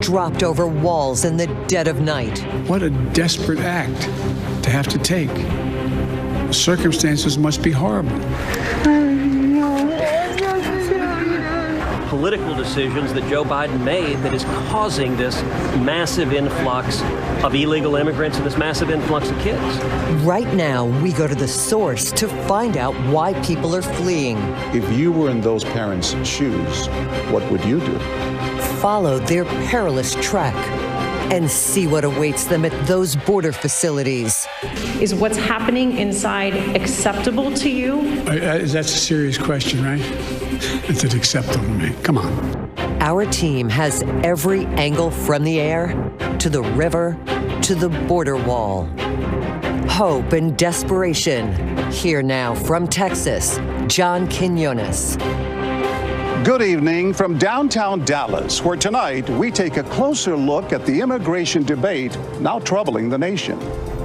dropped over walls in the dead of night. What a desperate act to have to take. The circumstances must be horrible. Political decisions that Joe Biden made that is causing this massive influx of illegal immigrants and this massive influx of kids. Right now, we go to the source to find out why people are fleeing. If you were in those parents' shoes, what would you do? Follow their perilous trek and see what awaits them at those border facilities. Is what's happening inside acceptable to you? That's a serious question, right? Is it acceptable to me? Come on. Our team has every angle from the air to the river to the border wall. Hope and desperation. Here now from Texas, John Quinones. Good evening from downtown Dallas, where tonight we take a closer look at the immigration debate now troubling the nation.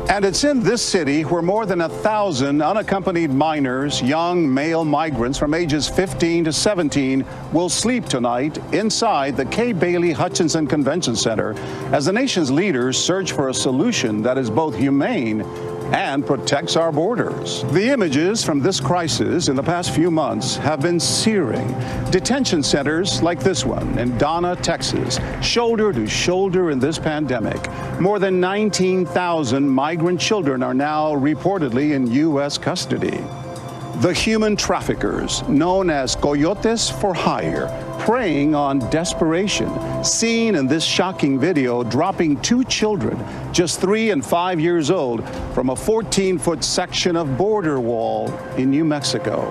And it's in this city where more than 1,000 unaccompanied minors, young male migrants from ages 15 to 17, will sleep tonight inside the Kay Bailey Hutchinson Convention Center as the nation's leaders search for a solution that is both humane and protects our borders. The images from this crisis in the past few months have been searing. Detention centers like this one in Donna, Texas, shoulder to shoulder in this pandemic. More than 19,000 migrant children are now reportedly in U.S. custody. The human traffickers, known as coyotes for hire, preying on desperation, seen in this shocking video dropping 2 children, just 3 and 5 years old, from a 14-foot section of border wall in New Mexico.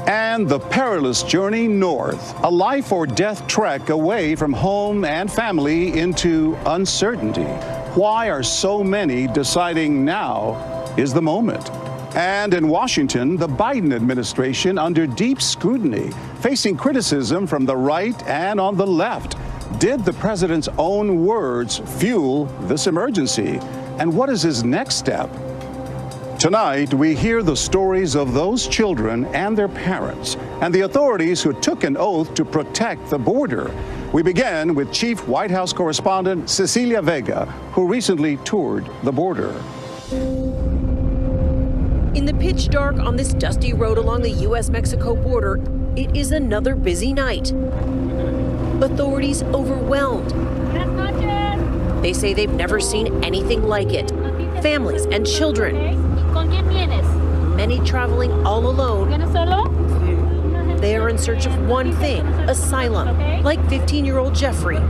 And the perilous journey north, a life or death trek away from home and family into uncertainty. Why are so many deciding now is the moment? And in Washington, the Biden administration under deep scrutiny, facing criticism from the right and on the left. Did the president's own words fuel this emergency? And what is his next step? Tonight, we hear the stories of those children and their parents and the authorities who took an oath to protect the border. We begin with Chief White House correspondent Cecilia Vega, who recently toured the border. In the pitch dark on this dusty road along the U.S.-Mexico border, it is another busy night. Authorities overwhelmed. They say they've never seen anything like it. Families and children. Many traveling all alone. They are in search of one thing, asylum, like 15-year-old Jeffrey.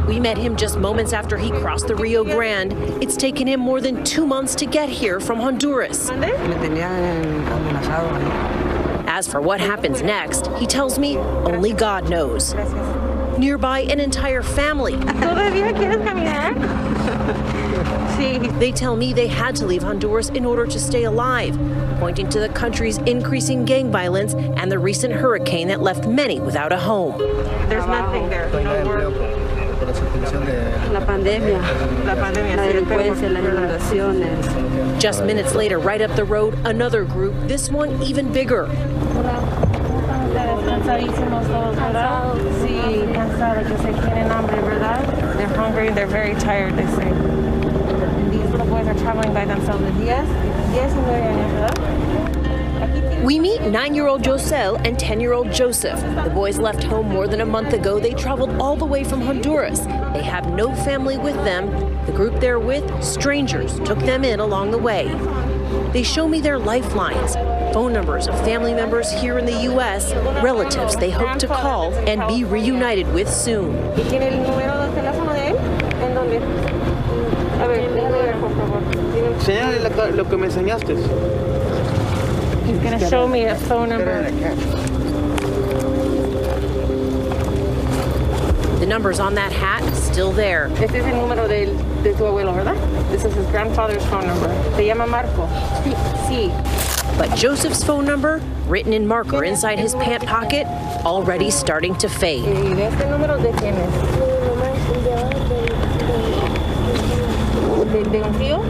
We met him just moments after he crossed the Rio Grande. It's taken him more than 2 months to get here from Honduras. As for what happens next, he tells me only God knows. Nearby, an entire family. They tell me they had to leave Honduras in order to stay alive, pointing to the country's increasing gang violence and the recent hurricane that left many without a home. There's nothing there. No work. Just minutes later, right up the road, another group, this one even bigger. They're hungry, they're very tired, they say. And these little boys are traveling by themselves. We meet 9-year-old Josel and 10-year-old Joseph. The boys left home more than a month ago. They traveled all the way from Honduras. They have no family with them. The group they're with, strangers, took them in along the way. They show me their lifelines, phone numbers of family members here in the U.S., relatives they hope to call and be reunited with soon. He's going to show me a phone number. The numbers on that hat still there. Este es el número de tu abuelo, ¿verdad? This is his grandfather's phone number. Se llama Marco. Sí. But Joseph's phone number, written in marker inside his pant pocket, already starting to fade. ¿Y este número de quién es? ¿De un tío?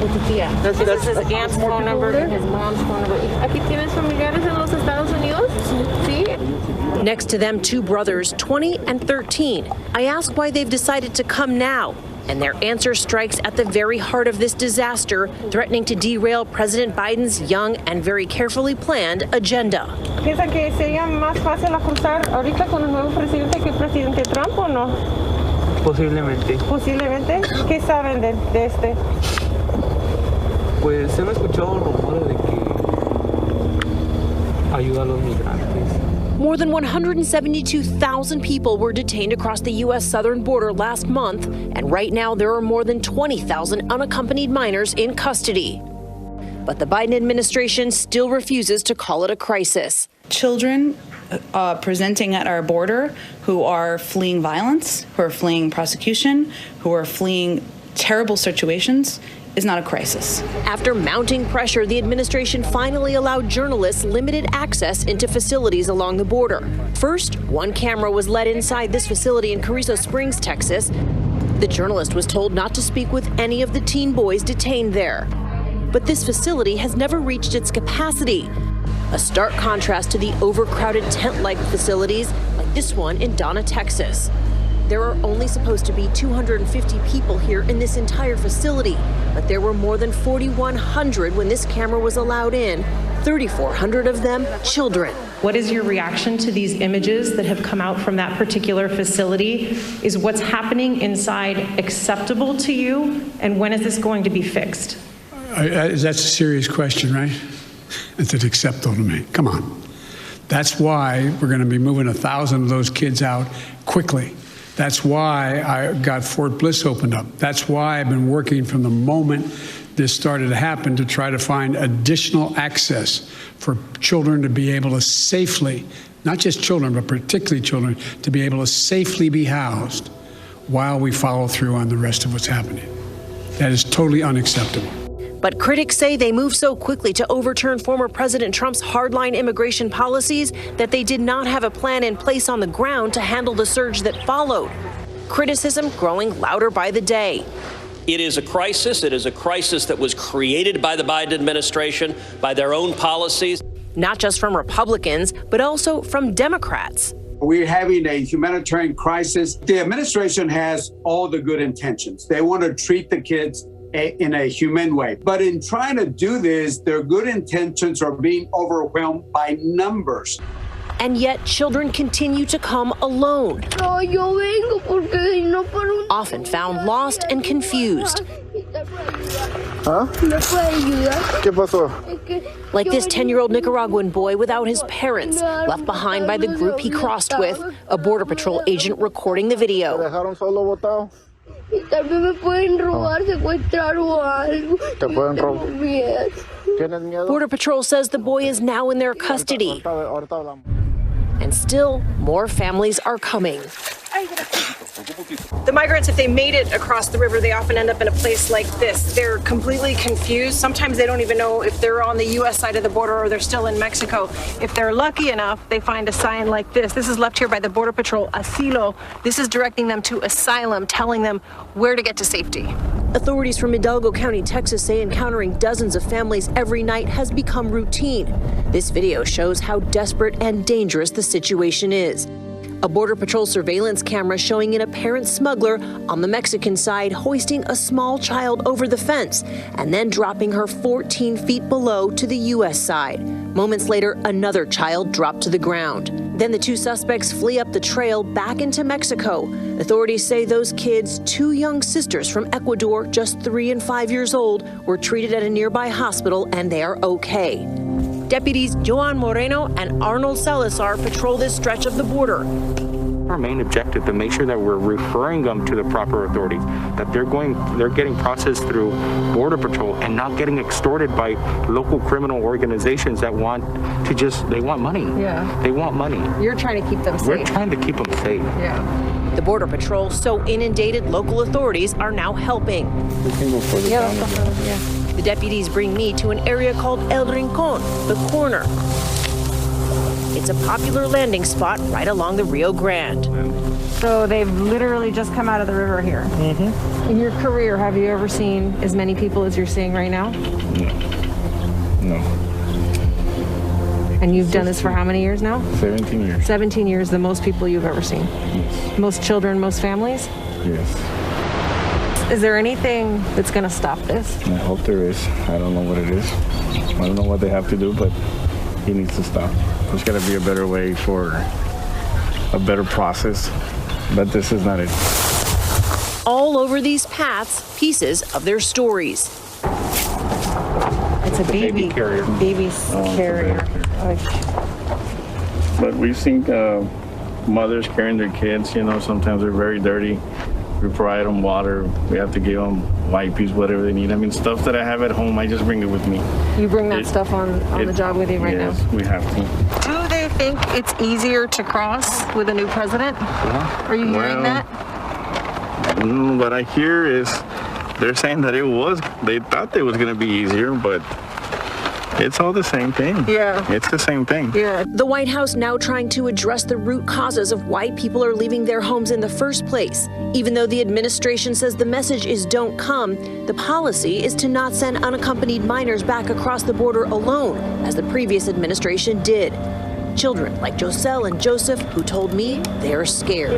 With the tía. This is his aunt's phone number and his mom's phone number. ¿Aquí tienes familiares en los Estados Unidos? Sí. Next to them, two brothers, 20 and 13. I ask why they've decided to come now, and their answer strikes at the very heart of this disaster, threatening to derail President Biden's young and very carefully planned agenda. ¿Piensa que sería más fácil cruzar ahorita con el nuevo presidente que el presidente Trump o no? Posiblemente. Posiblemente. ¿Qué saben de este? Pues se han escuchado rumores de que ayuda a los migrantes. More than 172,000 people were detained across the U.S. southern border last month, and right now there are more than 20,000 unaccompanied minors in custody. But the Biden administration still refuses to call it a crisis. Children presenting at our border who are fleeing violence, who are fleeing prosecution, who are fleeing terrible situations is not a crisis. After mounting pressure, the administration finally allowed journalists limited access into facilities along the border. First, one camera was let inside this facility in Carrizo Springs, Texas. The journalist was told not to speak with any of the teen boys detained there. But this facility has never reached its capacity. A stark contrast to the overcrowded tent-like facilities like this one in Donna, Texas. There are only supposed to be 250 people here in this entire facility, but there were more than 4,100 when this camera was allowed in, 3,400 of them children. What is your reaction to these images that have come out from that particular facility? Is what's happening inside acceptable to you, and when is this going to be fixed? That's a serious question, right? Is it acceptable to me? Come on. That's why we're going to be moving 1,000 of those kids out quickly. That's why I got Fort Bliss opened up. That's why I've been working from the moment this started to happen to try to find additional access for children to be able to safely, not just children, but particularly children, to be able to safely be housed while we follow through on the rest of what's happening. That is totally unacceptable. But critics say they moved so quickly to overturn former President Trump's hardline immigration policies that they did not have a plan in place on the ground to handle the surge that followed. Criticism growing louder by the day. It is a crisis. It is a crisis that was created by the Biden administration, by their own policies. Not just from Republicans, but also from Democrats. We're having a humanitarian crisis. The administration has all the good intentions. They want to treat the kids in a human way. But in trying to do this, their good intentions are being overwhelmed by numbers. And yet children continue to come alone, often found lost and confused. Like this 10-year-old Nicaraguan boy without his parents, left behind by the group he crossed with, a Border Patrol agent recording the video. Border Patrol says the boy is now in their custody. And still, more families are coming. The migrants, if they made it across the river, they often end up in a place like this. They're completely confused. Sometimes they don't even know if they're on the U.S. side of the border or they're still in Mexico. If they're lucky enough, they find a sign like this. This is left here by the Border Patrol, Asilo. This is directing them to asylum, telling them where to get to safety. Authorities from Hidalgo County, Texas say encountering dozens of families every night has become routine. This video shows how desperate and dangerous the situation is. A Border Patrol surveillance camera showing an apparent smuggler on the Mexican side hoisting a small child over the fence and then dropping her 14 feet below to the U.S. side. Moments later, another child dropped to the ground. Then the two suspects flee up the trail back into Mexico. Authorities say those kids, two young sisters from Ecuador, just 3 and 5 years old, were treated at a nearby hospital and they are okay. Deputies Joan Moreno and Arnold Salazar patrol this stretch of the border. Our main objective to make sure that we're referring them to the proper authorities, that they're getting processed through Border Patrol and not getting extorted by local criminal organizations that want money. Yeah. They want money. You're trying to keep them safe. We're trying to keep them safe. Yeah. The Border Patrol, so inundated, local authorities are now helping. The deputies bring me to an area called El Rincon, the corner. It's a popular landing spot right along the Rio Grande. So they've literally just come out of the river here. Mm-hmm. In your career, have you ever seen as many people as you're seeing right now? No. And you've done this for how many years now? 17 years. 17 years, the most people you've ever seen? Yes. Most children, most families? Yes. Is there anything that's going to stop this? I hope there is. I don't know what it is. I don't know what they have to do, but it needs to stop. There's got to be a better way for a better process, but this is not it. All over these paths, pieces of their stories. It's a baby carrier. Baby's carrier. But we've seen mothers carrying their kids, you know, sometimes they're very dirty. We provide them water. We have to give them wipes, whatever they need. I mean, stuff that I have at home, I just bring it with me. You bring that stuff on the job with you right now? Yes, we have to. Do they think it's easier to cross with a new president? Are you hearing that? What I hear is they're saying that they thought it was going to be easier, but it's all the same thing. Yeah. It's the same thing. Yeah. The White House now trying to address the root causes of why people are leaving their homes in the first place. Even though the administration says the message is don't come, the policy is to not send unaccompanied minors back across the border alone, as the previous administration did. Children like Joselle and Joseph, who told me they're scared.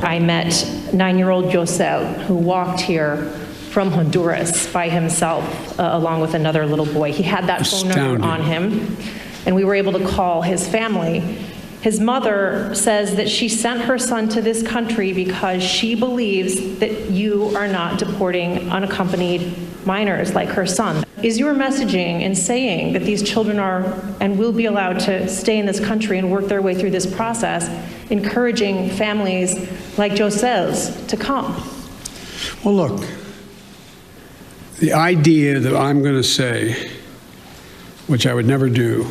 I met 9-year-old Joselle, who walked here from Honduras by himself, along with another little boy. He had that phone number on him, and we were able to call his family. His mother says that she sent her son to this country because she believes that you are not deporting unaccompanied minors like her son. Is your messaging in saying that these children are and will be allowed to stay in this country and work their way through this process, encouraging families like Joselle's to come? Well, look, the idea that I'm going to say, which I would never do,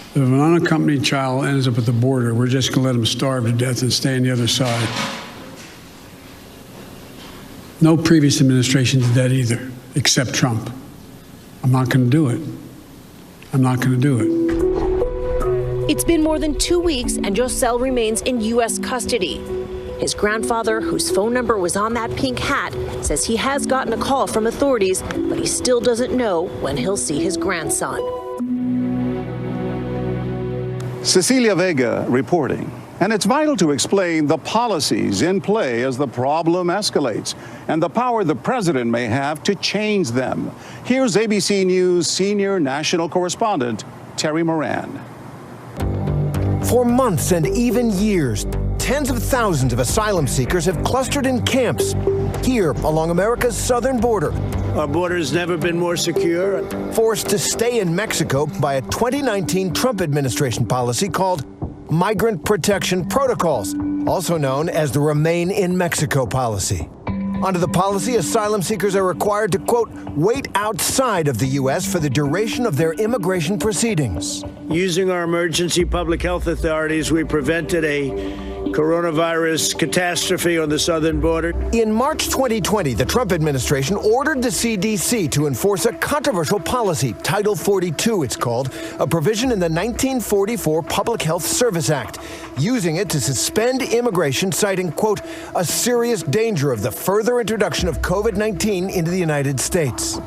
if an unaccompanied child ends up at the border, we're just going to let them starve to death and stay on the other side. No previous administration did that either, except Trump. I'm not going to do it. I'm not going to do it. It's been more than 2 weeks, and Joselle remains in U.S. custody. His grandfather, whose phone number was on that pink hat, says he has gotten a call from authorities, but he still doesn't know when he'll see his grandson. Cecilia Vega reporting. And it's vital to explain the policies in play as the problem escalates and the power the president may have to change them. Here's ABC News senior national correspondent Terry Moran. For months and even years, tens of thousands of asylum seekers have clustered in camps here along America's southern border. Our border has never been more secure. Forced to stay in Mexico by a 2019 Trump administration policy called Migrant Protection Protocols, also known as the Remain in Mexico policy. Under the policy, asylum seekers are required to, quote, wait outside of the U.S. for the duration of their immigration proceedings. Using our emergency public health authorities, we prevented a coronavirus catastrophe on the southern border. In March 2020, the Trump administration ordered the CDC to enforce a controversial policy, Title 42 it's called, a provision in the 1944 Public Health Service Act, using it to suspend immigration, citing, quote, a serious danger of the further introduction of COVID-19 into the United States.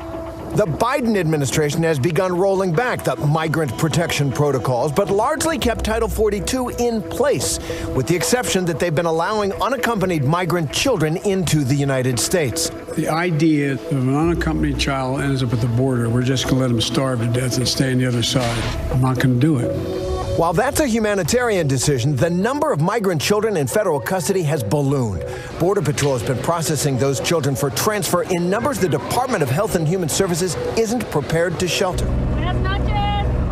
The Biden administration has begun rolling back the migrant protection protocols, but largely kept Title 42 in place, with the exception that they've been allowing unaccompanied migrant children into the United States. The idea that if an unaccompanied child ends up at the border, we're just going to let them starve to death and stay on the other side. I'm not going to do it. While that's a humanitarian decision, the number of migrant children in federal custody has ballooned. Border Patrol has been processing those children for transfer in numbers the Department of Health and Human Services isn't prepared to shelter. Buenas noches.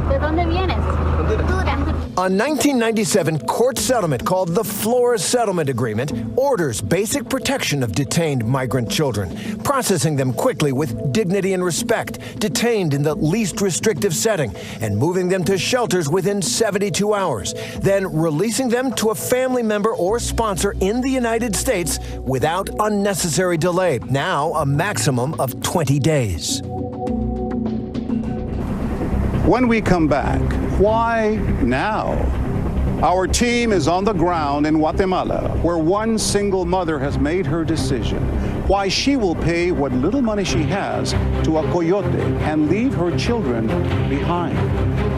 ¿De dónde vienes? A 1997 court settlement called the FLORES Settlement Agreement orders basic protection of detained migrant children, processing them quickly with dignity and respect, detained in the least restrictive setting, and moving them to shelters within 72 hours, then releasing them to a family member or sponsor in the United States without unnecessary delay, now a maximum of 20 days. When we come back, why now? Our team is on the ground in Guatemala, where one single mother has made her decision. Why she will pay what little money she has to a coyote and leave her children behind.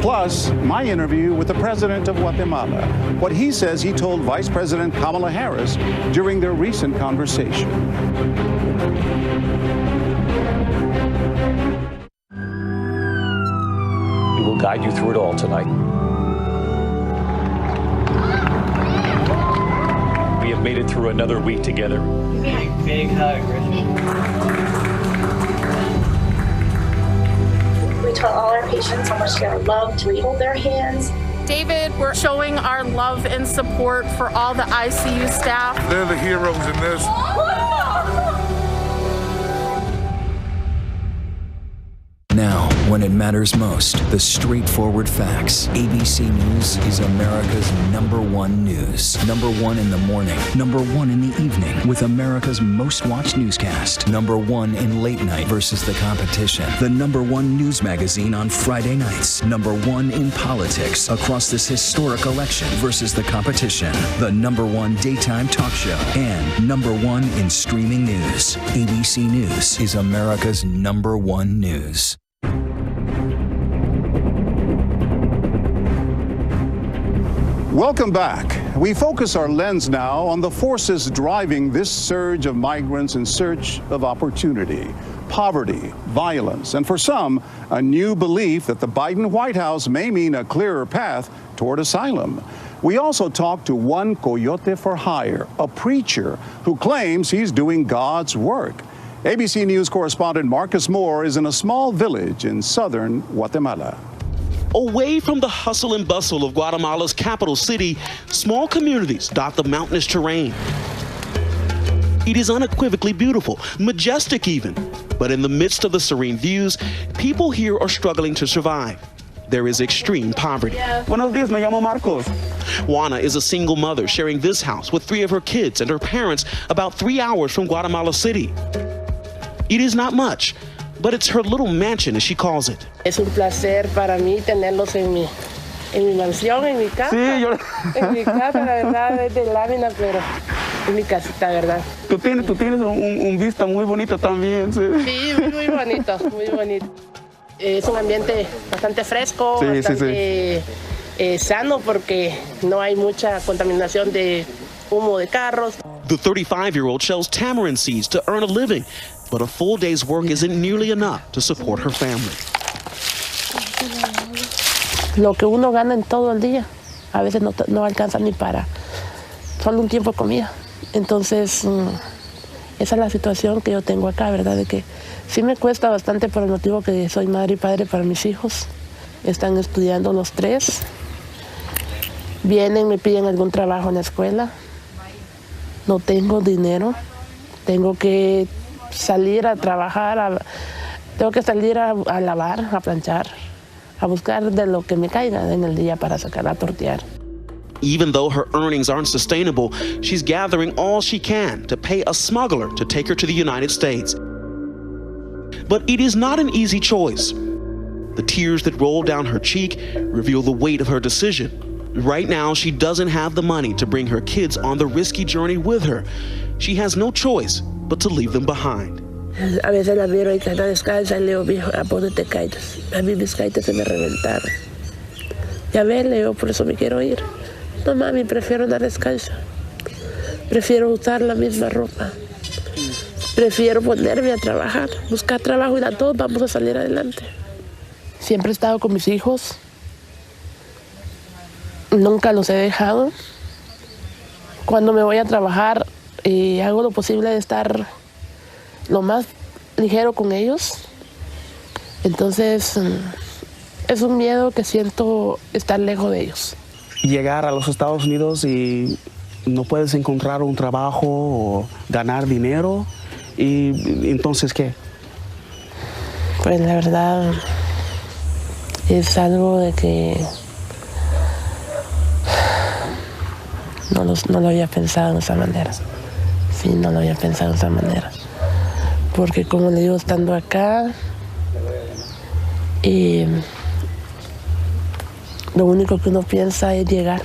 Plus, my interview with the president of Guatemala, what he says he told Vice President Kamala Harris during their recent conversation. We will guide you through it all tonight. We have made it through another week together. Big hug, Richard. We tell all our patients how much they are loved. We hold their hands. David, we're showing our love and support for all the ICU staff. They're the heroes in this. Now, when it matters most, the straightforward facts. ABC News is America's #1 news. #1 in the morning, #1 in the evening, with America's most watched newscast. #1 in late night versus the competition. The #1 news magazine on Friday nights. #1 in politics across this historic election versus the competition. The #1 daytime talk show. And #1 in streaming news. ABC News is America's #1 news. Welcome back. We focus our lens now on the forces driving this surge of migrants in search of opportunity, poverty, violence, and for some, a new belief that the Biden White House may mean a clearer path toward asylum. We also talked to one coyote for hire, a preacher who claims he's doing God's work. ABC News correspondent Marcus Moore is in a small village in southern Guatemala. Away from the hustle and bustle of Guatemala's capital city, small communities dot the mountainous terrain. It is unequivocally beautiful, majestic even. But in the midst of the serene views, people here are struggling to survive. There is extreme poverty. Buenos días, me llamo Marcos. Juana is a single mother sharing this house with 3 of her kids and her parents about 3 hours from Guatemala City. It is not much, but it's her little mansion, as she calls it. Es un placer para mí tenerlos en mi mansión, en mi casa. Sí, yo... En mi casa, la verdad, es de lámina, pero es mi casita, ¿verdad? Tú tienes un vista muy bonito también. Sí, sí muy bonito, muy bonito. Es un ambiente bastante fresco, sí, bastante sano, porque no hay mucha contaminación de humo de carros. The 35-year-old sells tamarind seeds to earn a living, but a full day's work isn't nearly enough to support her family. Lo que uno gana en todo el día, a veces no alcanza ni para solo un tiempo de comida. Entonces, esa es la situación que yo tengo acá, ¿verdad? De que sí me cuesta bastante por el motivo que soy madre y padre para mis hijos. Están estudiando los 3. Vienen, me piden algún trabajo en la escuela. No tengo dinero. Tengo que salir a trabajar, tengo que salir a lavar, a planchar, a buscar de lo que me caiga en el día para sacar a tortear. Even though her earnings aren't sustainable, she's gathering all she can to pay a smuggler to take her to the United States. But it is not an easy choice. The tears that roll down her cheek reveal the weight of her decision. Right now, she doesn't have the money to bring her kids on the risky journey with her. She has no choice but to leave them behind. A veces la miro y está descalza y le digo, viejo, ¿a dónde te caes? A mí mis caites se me reventaron. Ya ves, le digo, por eso me quiero ir. No, mami, prefiero andar descalza. Prefiero usar la misma ropa. Prefiero ponerme a trabajar, buscar trabajo y a todos vamos a salir adelante. Siempre he estado con mis hijos. Nunca los he dejado. Cuando me voy a trabajar, hago lo posible de estar lo más ligero con ellos. Entonces, es un miedo que siento estar lejos de ellos. Llegar a los Estados Unidos y no puedes encontrar un trabajo o ganar dinero, y entonces, ¿qué? Pues la verdad, es algo de que no lo había pensado de esa manera. Sí, no lo había pensado de esa manera. Porque como le digo, estando acá, Lo único que uno piensa es llegar.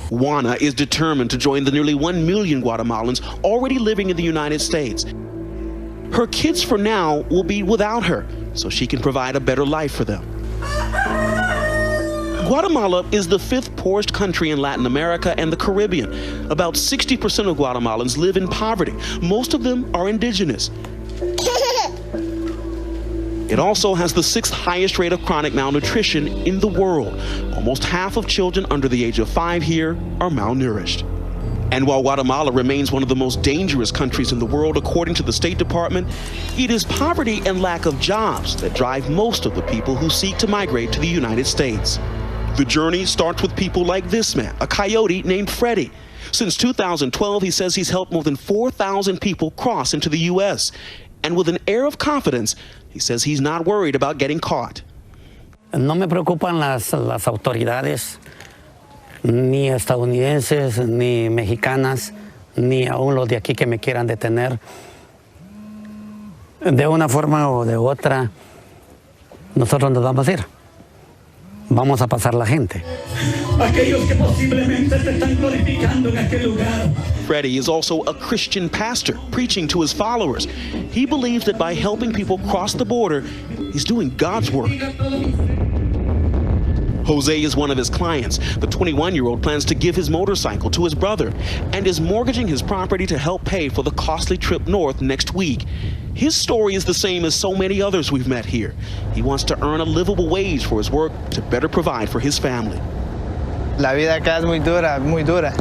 Juana is determined to join the nearly 1 million Guatemalans already living in the United States. Her kids for now will be without her, so she can provide a better life for them. Guatemala is the 5th poorest country in Latin America and the Caribbean. About 60% of Guatemalans live in poverty. Most of them are indigenous. It also has the 6th highest rate of chronic malnutrition in the world. Almost half of children under the age of 5 here are malnourished. And while Guatemala remains one of the most dangerous countries in the world, according to the State Department, it is poverty and lack of jobs that drive most of the people who seek to migrate to the United States. The journey starts with people like this man, a coyote named Freddie. Since 2012, he says he's helped more than 4,000 people cross into the U.S. And with an air of confidence, he says he's not worried about getting caught. No me preocupan las autoridades, ni estadounidenses, ni mexicanas, ni aún los de aquí que me quieran detener. De una forma o de otra, nosotros nos vamos a ir. Vamos a pasar la gente. Aquellos que posiblemente te están glorificando en aquel lugar. Freddie is also a Christian pastor, preaching to his followers. He believes that by helping people cross the border, he's doing God's work. Jose is one of his clients. The 21-year-old plans to give his motorcycle to his brother and is mortgaging his property to help pay for the costly trip north next week. His story is the same as so many others we've met here. He wants to earn a livable wage for his work to better provide for his family. La vida acá es muy dura, muy dura.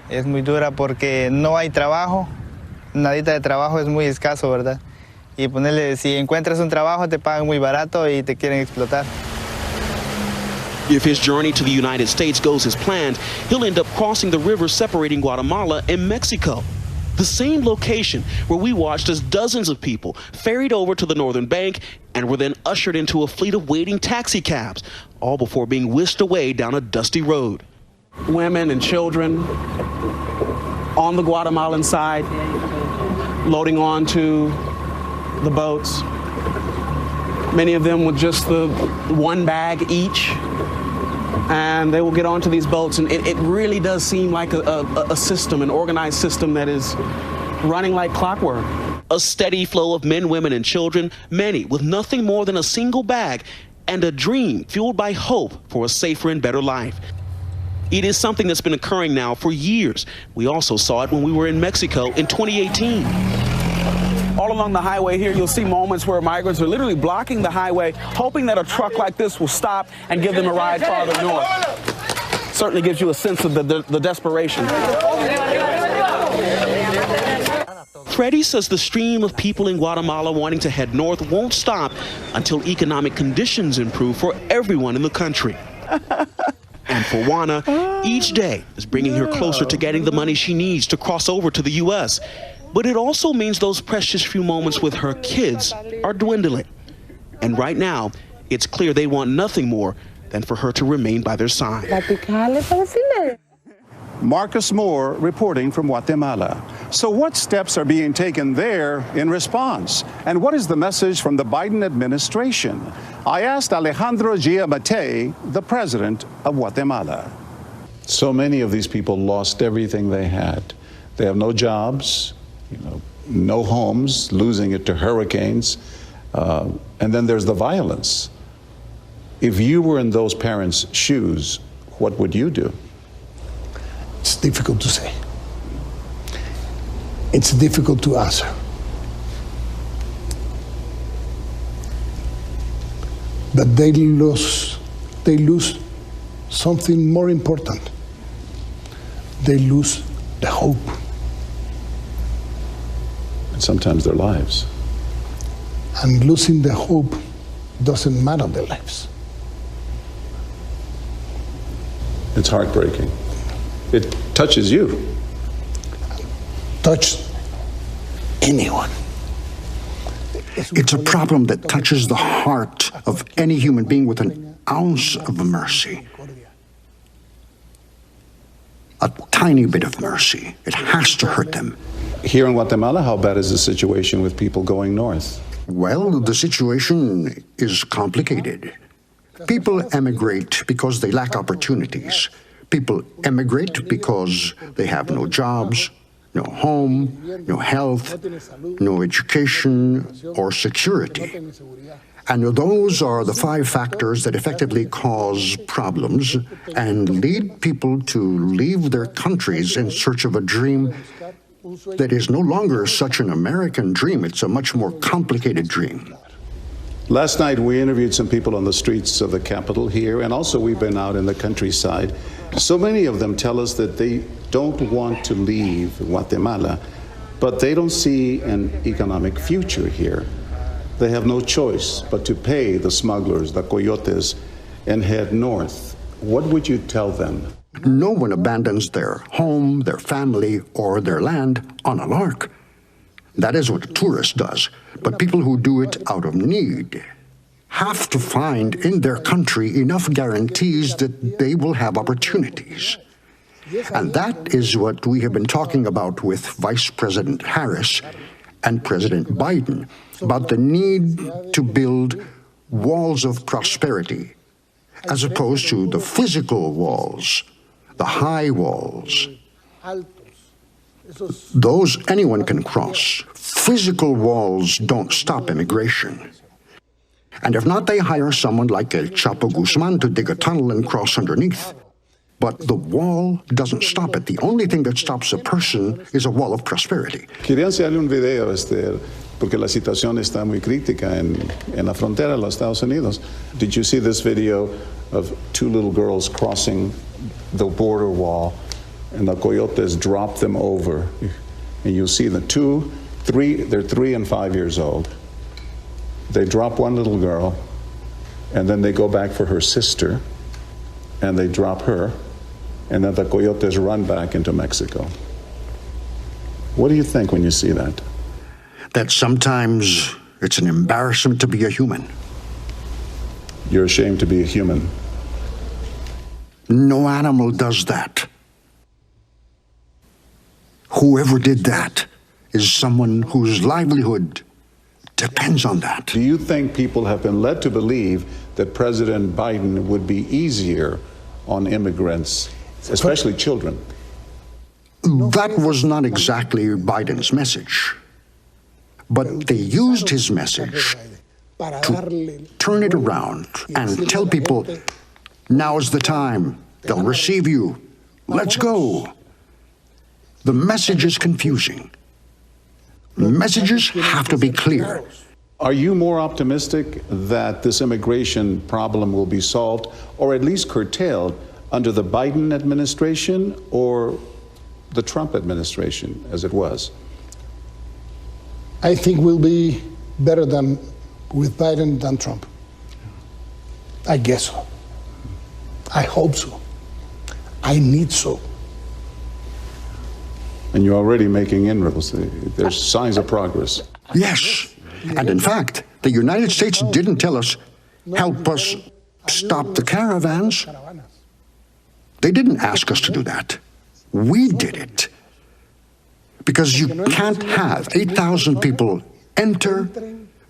Es muy dura porque no hay trabajo. Nadita de trabajo es muy escaso, ¿verdad? Y ponerle, si encuentras un trabajo te pagan muy barato y te quieren explotar. If his journey to the United States goes as planned, he'll end up crossing the river separating Guatemala and Mexico. The same location where we watched as dozens of people ferried over to the northern bank and were then ushered into a fleet of waiting taxi cabs, all before being whisked away down a dusty road. Women and children on the Guatemalan side, loading onto the boats. Many of them with just the one bag each. And they will get onto these boats, and it really does seem like a system, an organized system that is running like clockwork. A steady flow of men, women, and children, many with nothing more than a single bag and a dream fueled by hope for a safer and better life. It is something that's been occurring now for years. We also saw it when we were in Mexico in 2018. All along the highway here, you'll see moments where migrants are literally blocking the highway, hoping that a truck like this will stop and give them a ride farther north. Certainly gives you a sense of the desperation. Freddie says the stream of people in Guatemala wanting to head north won't stop until economic conditions improve for everyone in the country. And for Juana, each day is bringing her closer to getting the money she needs to cross over to the U.S. But it also means those precious few moments with her kids are dwindling. And right now, it's clear they want nothing more than for her to remain by their side. Marcus Moore reporting from Guatemala. So what steps are being taken there in response? And what is the message from the Biden administration? I asked Alejandro Giammattei, the president of Guatemala. So many of these people lost everything they had. They have no jobs, no homes, losing it to hurricanes. And then there's the violence. If you were in those parents' shoes, what would you do? It's difficult to say. It's difficult to answer. But they lose something more important. They lose the hope. And sometimes their lives. And losing the hope doesn't matter their lives. It's heartbreaking. It touches you. Touch anyone. It's a problem that touches the heart of any human being with an ounce of mercy. A tiny bit of mercy. It has to hurt them. Here in Guatemala, how bad is the situation with people going north? Well, the situation is complicated. People emigrate because they lack opportunities. People emigrate because they have no jobs, no home, no health, no education or security. And those are the 5 factors that effectively cause problems and lead people to leave their countries in search of a dream that is no longer such an American dream. It's a much more complicated dream. Last night, we interviewed some people on the streets of the capital here, and also we've been out in the countryside. So many of them tell us that they don't want to leave Guatemala, but they don't see an economic future here. They have no choice but to pay the smugglers, the coyotes, and head north. What would you tell them? No one abandons their home, their family, or their land on a lark. That is what a tourist does. But people who do it out of need have to find in their country enough guarantees that they will have opportunities. And that is what we have been talking about with Vice President Harris and President Biden, about the need to build walls of prosperity, as opposed to the physical walls, the high walls. Those anyone can cross. Physical walls don't stop immigration. And if not, they hire someone like El Chapo Guzman to dig a tunnel and cross underneath. But the wall doesn't stop it. The only thing that stops a person is a wall of prosperity. Quería enseñarle un video, porque la situación está muy crítica en la frontera de los Estados Unidos. Did you see this video of 2 little girls crossing the border wall, and the coyotes drop them over? And you see the 2, 3, they're 3 and 5 years old. They drop one little girl, and then they go back for her sister, and they drop her, and then the coyotes run back into Mexico. What do you think when you see that? That sometimes it's an embarrassment to be a human. You're ashamed to be a human. No animal does that. Whoever did that is someone whose livelihood depends on that. Do you think people have been led to believe that President Biden would be easier on immigrants, especially children? That was not exactly Biden's message. But they used his message to turn it around and tell people, now's the time. They'll receive you. Let's go. The message is confusing. Messages have to be clear. Are you more optimistic that this immigration problem will be solved, or at least curtailed, under the Biden administration or the Trump administration, as it was? I think we'll be better than with Biden than Trump. I guess so. I hope so. I need so. And you're already making inroads. There's signs of progress. Yes. And in fact, the United States didn't tell us, help us stop the caravans. They didn't ask us to do that. We did it. Because you can't have 8,000 people enter,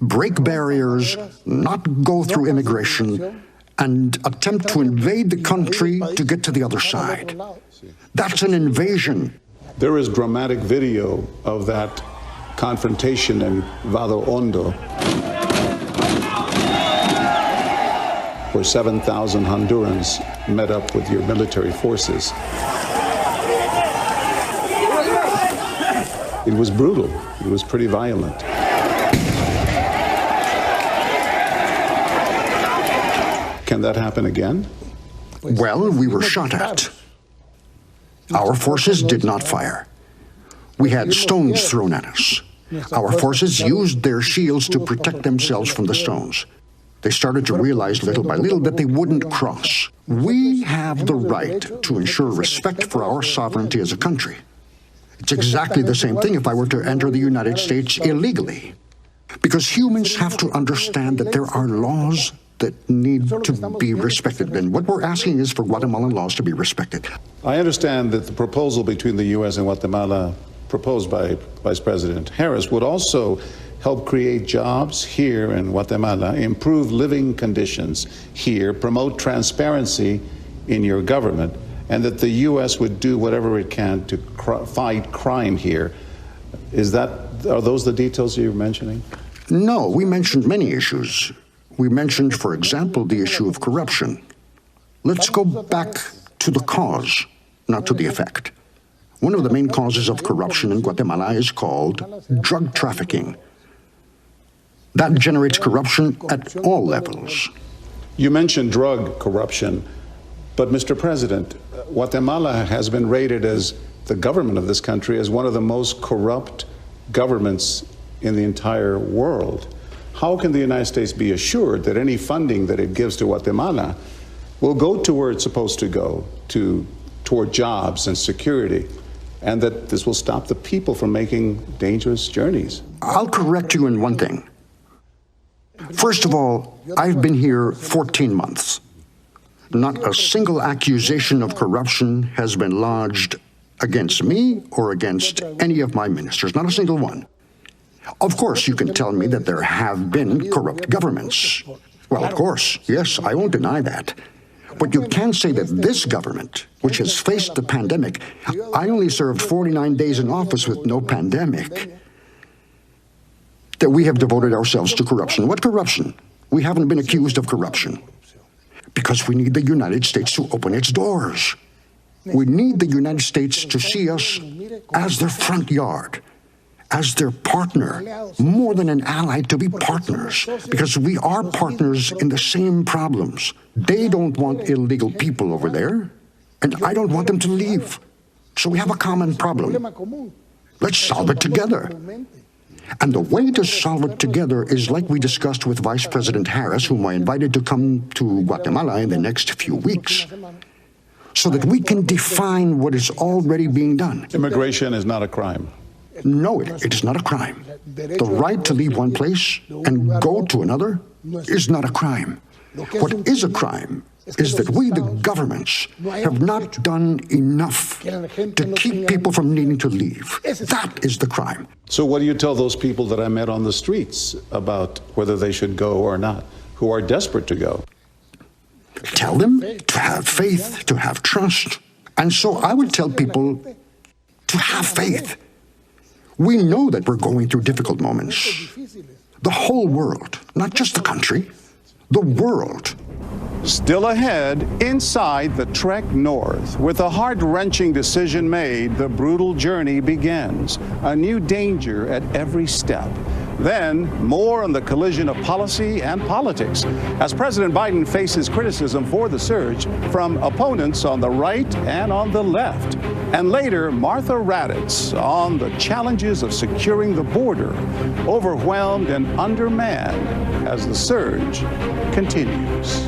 break barriers, not go through immigration, and attempt to invade the country to get to the other side. That's an invasion. There is dramatic video of that confrontation in Vado Hondo, where 7,000 Hondurans met up with your military forces. It was brutal. It was pretty violent. Can that happen again? Well, we were shot at. Our forces did not fire. We had stones thrown at us. Our forces used their shields to protect themselves from the stones. They started to realize little by little that they wouldn't cross. We have the right to ensure respect for our sovereignty as a country. It's exactly the same thing if I were to enter the United States illegally. Because humans have to understand that there are laws that need to be respected. And what we're asking is for Guatemalan laws to be respected. I understand that the proposal between the U.S. and Guatemala, proposed by Vice President Harris, would also help create jobs here in Guatemala, improve living conditions here, promote transparency in your government, and that the U.S. would do whatever it can to fight crime here. Are those the details you're mentioning? No, we mentioned many issues. We mentioned, for example, the issue of corruption. Let's go back to the cause, not to the effect. One of the main causes of corruption in Guatemala is called drug trafficking. That generates corruption at all levels. You mentioned drug corruption, but Mr. President, Guatemala has been rated as the government of this country as one of the most corrupt governments in the entire world. How can the United States be assured that any funding that it gives to Guatemala will go to where it's supposed to go, toward jobs and security, and that this will stop the people from making dangerous journeys? I'll correct you in one thing. First of all, I've been here 14 months. Not a single accusation of corruption has been lodged against me or against any of my ministers, not a single one. Of course, you can tell me that there have been corrupt governments. Well, of course, yes, I won't deny that. But you can't say that this government, which has faced the pandemic, I only served 49 days in office with no pandemic, that we have devoted ourselves to corruption. What corruption? We haven't been accused of corruption because we need the United States to open its doors. We need the United States to see us as their front yard, as their partner, more than an ally, to be partners, because we are partners in the same problems. They don't want illegal people over there, and I don't want them to leave. So we have a common problem. Let's solve it together. And the way to solve it together is like we discussed with Vice President Harris, whom I invited to come to Guatemala in the next few weeks, so that we can define what is already being done. Immigration is not a crime. No, it is not a crime. The right to leave one place and go to another is not a crime. What is a crime is that we, the governments, have not done enough to keep people from needing to leave. That is the crime. So what do you tell those people that I met on the streets about whether they should go or not, who are desperate to go? Tell them to have faith, to have trust. And so I would tell people to have faith. We know that we're going through difficult moments. The whole world, not just the country, the world. Still ahead, inside the trek north, with a heart-wrenching decision made, the brutal journey begins. A new danger at every step. Then, more on the collision of policy and politics as President Biden faces criticism for the surge from opponents on the right and on the left. And later, Martha Raddatz on the challenges of securing the border, overwhelmed and undermanned as the surge continues.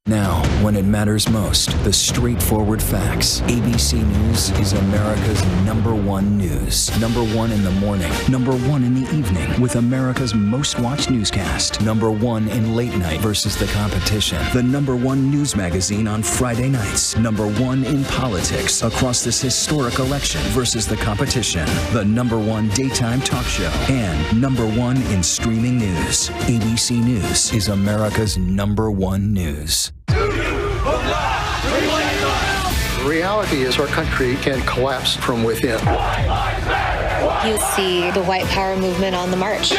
Now, when it matters most, the straightforward facts. ABC News is America's #1 news. #1 in the morning, #1 in the evening, with America's most watched newscast. #1 in late night versus the competition. The #1 news magazine on Friday nights. #1 in politics across this historic election versus the competition. The #1 daytime talk show. And #1 in streaming news. ABC News is America's #1 news. The reality is our country can collapse from within. You see the white power movement on the march.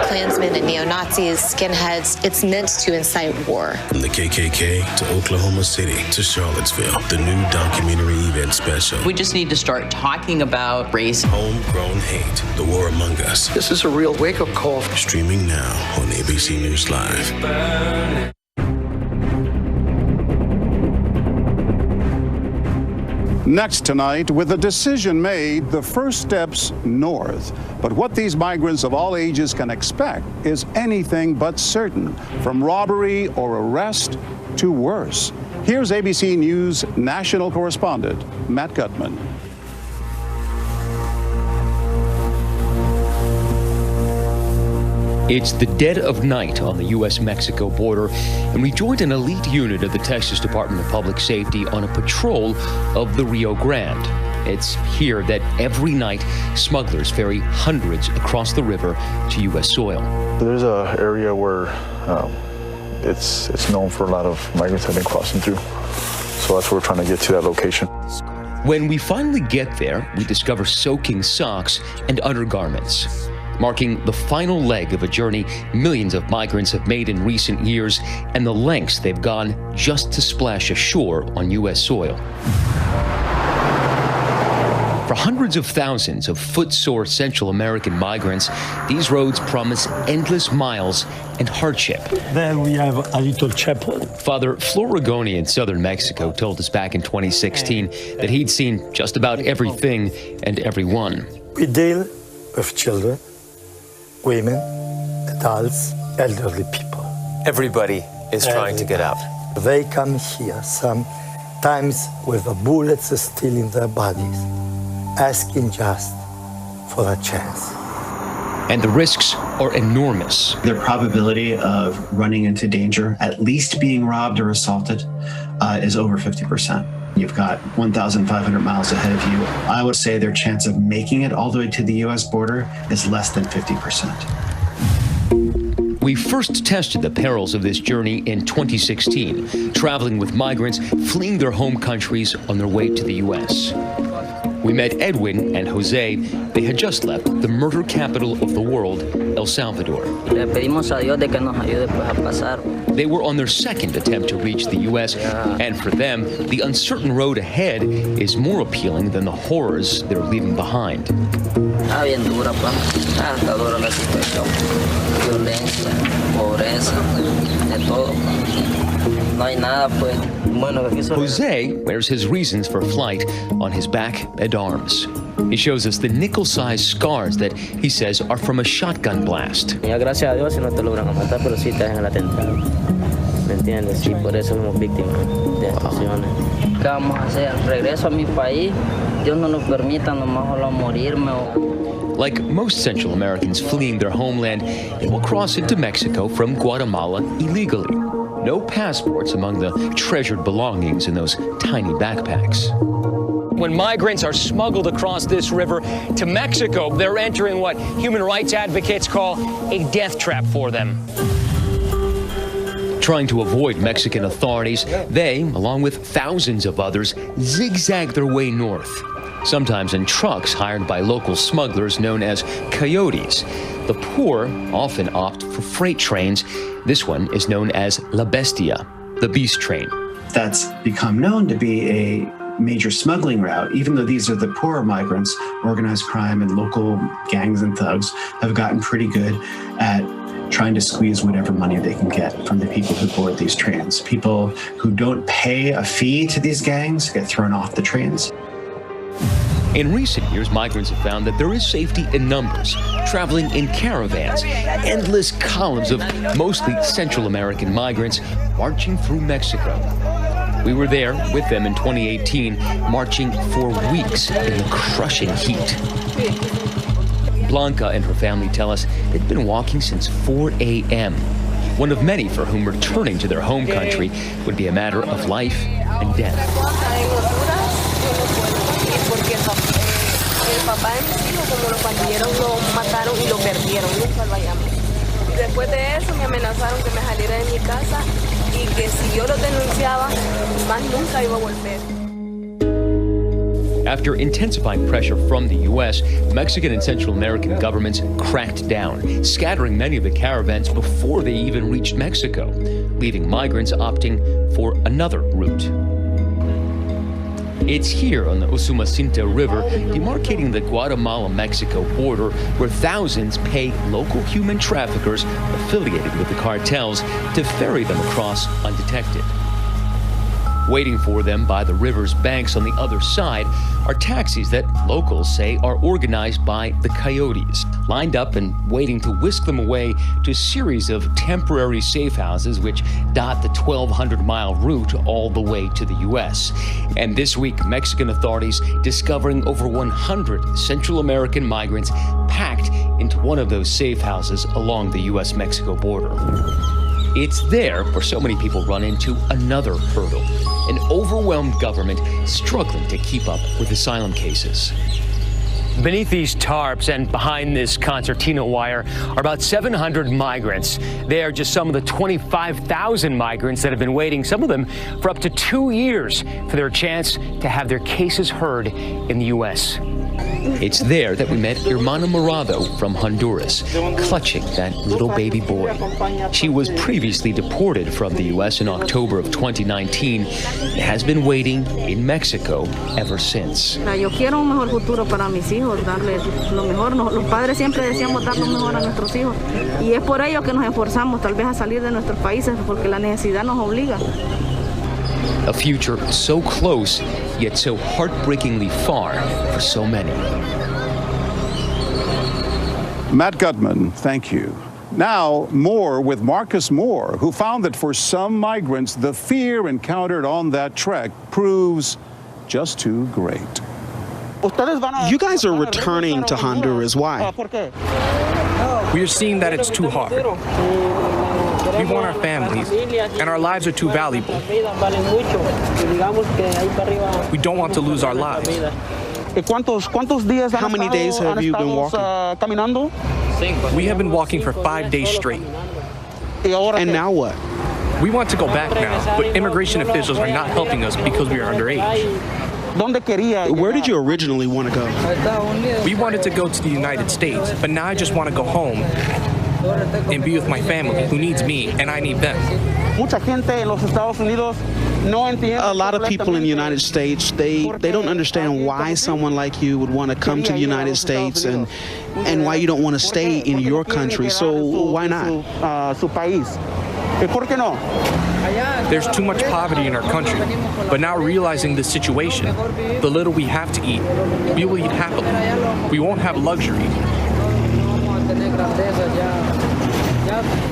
Klansmen and neo-Nazis, skinheads, it's meant to incite war. From the KKK to Oklahoma City to Charlottesville, the new documentary event special. We just need to start talking about race. Homegrown hate, the war among us. This is a real wake-up call. Streaming now on ABC News Live. Next tonight, with a decision made, the first steps north. But what these migrants of all ages can expect is anything but certain, from robbery or arrest to worse. Here's ABC News national correspondent Matt Gutman. It's the dead of night on the U.S.-Mexico border, and we joined an elite unit of the Texas Department of Public Safety on a patrol of the Rio Grande. It's here that every night smugglers ferry hundreds across the river to U.S. soil. There's an area where it's known for a lot of migrants have been crossing through. So that's where we're trying to get to that location. When we finally get there, we discover soaking socks and undergarments, marking the final leg of a journey millions of migrants have made in recent years and the lengths they've gone just to splash ashore on U.S. soil. For hundreds of thousands of footsore Central American migrants, these roads promise endless miles and hardship. Then we have Untitled Chapter. Father Floragoni in southern Mexico told us back in 2016 that he'd seen just about everything and everyone. We deal with children, women, adults, elderly people. Everybody is trying to get out. They come here sometimes with the bullets still in their bodies, asking just for a chance. And the risks are enormous. The probability of running into danger, at least being robbed or assaulted, is over 50%. You've got 1,500 miles ahead of you. I would say their chance of making it all the way to the U.S. border is less than 50%. We first tested the perils of this journey in 2016, traveling with migrants fleeing their home countries on their way to the U.S. We met Edwin and Jose. They had just left the murder capital of the world, El Salvador. They were on their second attempt to reach the U.S., and for them, the uncertain road ahead is more appealing than the horrors they're leaving behind. Jose wears his reasons for flight on his back and arms. He shows us the nickel-sized scars that he says are from a shotgun blast. Like most Central Americans fleeing their homeland, they will cross into Mexico from Guatemala illegally. No passports among the treasured belongings in those tiny backpacks. When migrants are smuggled across this river to Mexico, they're entering what human rights advocates call a death trap for them. Trying to avoid Mexican authorities, they, along with thousands of others, zigzag their way north, sometimes in trucks hired by local smugglers known as coyotes. The poor often opt for freight trains. This one is known as La Bestia, the beast train. That's become known to be a major smuggling route. Even though these are the poorer migrants, organized crime and local gangs and thugs have gotten pretty good at trying to squeeze whatever money they can get from the people who board these trains. People who don't pay a fee to these gangs get thrown off the trains. In recent years, migrants have found that there is safety in numbers, traveling in caravans, endless columns of mostly Central American migrants marching through Mexico. We were there with them in 2018, marching for weeks in the crushing heat. Blanca and her family tell us they've been walking since 4 a.m., one of many for whom returning to their home country would be a matter of life and death. Después de eso me amenazaron que me saliera de mi casa y que si yo lo denunciaba, más nunca iba a volver. After intensifying pressure from the U.S., Mexican and Central American governments cracked down, scattering many of the caravans before they even reached Mexico, leaving migrants opting for another route. It's here on the Usumacinta River, demarcating the Guatemala-Mexico border, where thousands pay local human traffickers affiliated with the cartels to ferry them across undetected. Waiting for them by the river's banks on the other side are taxis that locals say are organized by the coyotes, lined up and waiting to whisk them away to a series of temporary safe houses which dot the 1,200-mile route all the way to the U.S. And this week, Mexican authorities discovering over 100 Central American migrants packed into one of those safe houses along the U.S.-Mexico border. It's there where so many people run into another hurdle, an overwhelmed government struggling to keep up with asylum cases. Beneath these tarps and behind this concertina wire are about 700 migrants. They are just some of the 25,000 migrants that have been waiting, some of them for up to 2 years, for their chance to have their cases heard in the U.S. It's there that we met Hermana Morado from Honduras, clutching that little baby boy. She was previously deported from the U.S. in October of 2019 and has been waiting in Mexico ever since. Yo quiero un mejor futuro para mis hijos, darles lo mejor. Los padres siempre deseamos dar lo mejor a nuestros hijos. Y es por ello que nos esforzamos tal vez a salir de nuestros países, porque la necesidad nos obliga. A future so close, yet so heartbreakingly far for so many. Matt Gutman, thank you. Now, more with Marcus Moore, who found that for some migrants, the fear encountered on that trek proves just too great. You guys are returning to Honduras. Why? We are seeing that it's too hard. We want our families, and our lives are too valuable. We don't want to lose our lives. How many days have you been walking? We have been walking for 5 days straight. And now what? We want to go back now, but immigration officials are not helping us because we are underage. Where did you originally want to go? We wanted to go to the United States, but now I just want to go home and be with my family, who needs me, and I need them. A lot of people in the United States, they don't understand why someone like you would want to come to the United States and why you don't want to stay in your country. So why not? There's too much poverty in our country, but now realizing this situation, the little we have to eat, we will eat happily. We won't have luxury.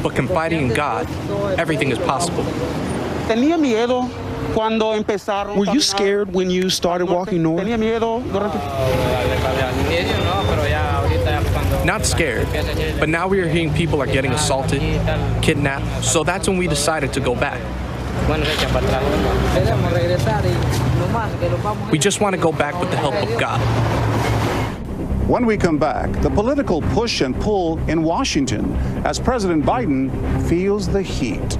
But confiding in God, everything is possible. Were you scared when you started walking north? Not scared, but now we are hearing people are getting assaulted, kidnapped, so that's when we decided to go back. We just want to go back with the help of God. When we come back, the political push and pull in Washington as President Biden feels the heat.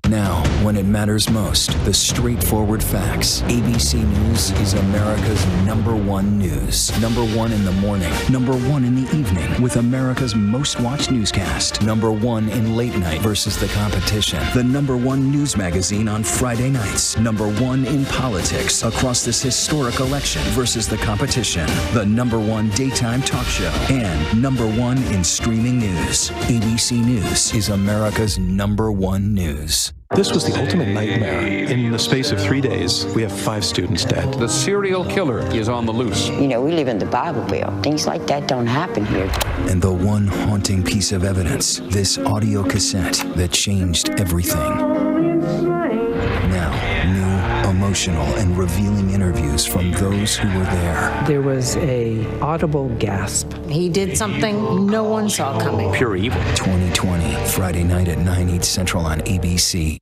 Now, when it matters most, the straightforward facts. ABC News is America's #1 news. #1 in the morning, #1 in the evening, with America's most watched newscast. #1 in late night versus the competition. The #1 news magazine on Friday nights. #1 in politics across this historic election versus the competition. The #1 daytime talk show. And #1 in streaming news. ABC News is America's #1 news. This was the ultimate nightmare. In the space of 3 days, we have 5 students dead. The serial killer is on the loose. You know, we live in the Bible Belt. Things like that don't happen here. And the one haunting piece of evidence, this audio cassette that changed everything. Now, new, emotional, and revealing interviews from those who were there. There was a audible gasp. He did something no one saw coming. Pure evil. 2020, Friday night at 9/8 Central on ABC.